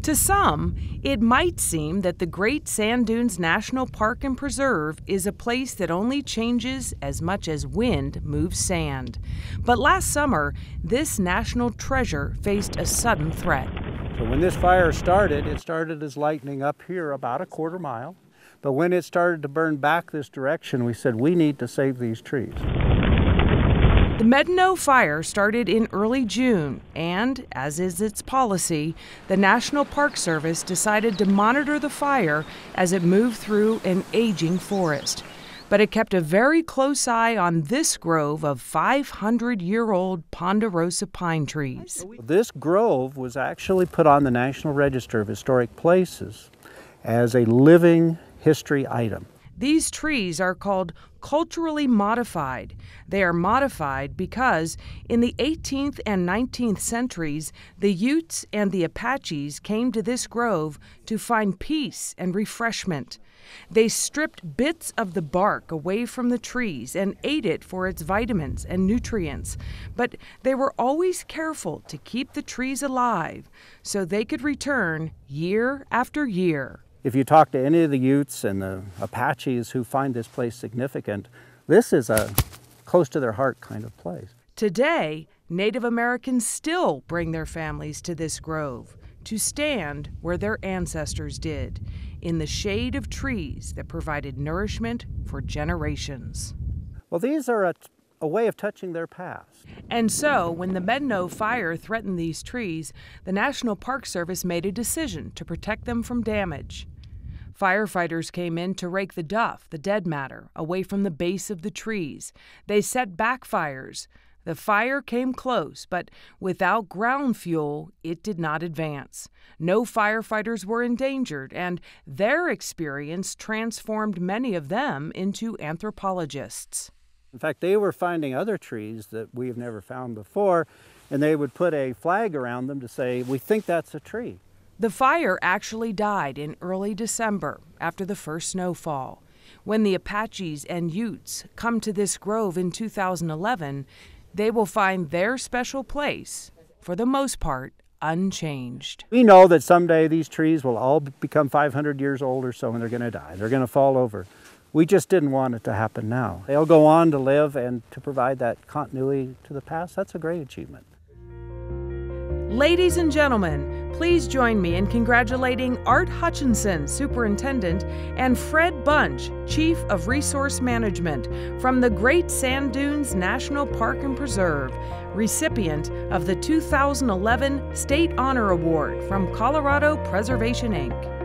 To some, it might seem that the Great Sand Dunes National Park and Preserve is a place that only changes as much as wind moves sand. But last summer, this national treasure faced a sudden threat. So when this fire started, it started as lightning up here about a quarter mile. But when it started to burn back this direction, we said, we need to save these trees. The Medaño fire started in early June, and, as is its policy, the National Park Service decided to monitor the fire as it moved through an aging forest. But it kept a very close eye on this grove of 500-year-old ponderosa pine trees. This grove was actually put on the National Register of Historic Places as a living history item. These trees are called culturally modified. They are modified because in the 18th and 19th centuries, the Utes and the Apaches came to this grove to find peace and refreshment. They stripped bits of the bark away from the trees and ate it for its vitamins and nutrients. But they were always careful to keep the trees alive so they could return year after year. If you talk to any of the Utes and the Apaches who find this place significant, this is a close to their heart kind of place. Today, Native Americans still bring their families to this grove to stand where their ancestors did, in the shade of trees that provided nourishment for generations. Well, these are a way of touching their past. And so, when the Medaño fire threatened these trees, the National Park Service made a decision to protect them from damage. Firefighters came in to rake the duff, the dead matter, away from the base of the trees. They set back fires. The fire came close, but without ground fuel, it did not advance. No firefighters were endangered, and their experience transformed many of them into anthropologists. In fact, they were finding other trees that we have never found before, and they would put a flag around them to say, we think that's a tree. The fire actually died in early December after the first snowfall. When the Apaches and Utes come to this grove in 2011, they will find their special place, for the most part, unchanged. We know that someday these trees will all become 500 years old or so, and they're going to die. They're going to fall over. We just didn't want it to happen now. They'll go on to live and to provide that continuity to the past. That's a great achievement. Ladies and gentlemen, please join me in congratulating Art Hutchinson, Superintendent, and Fred Bunch, Chief of Resource Management, from the Great Sand Dunes National Park and Preserve, recipient of the 2011 State Honor Award from Colorado Preservation, Inc.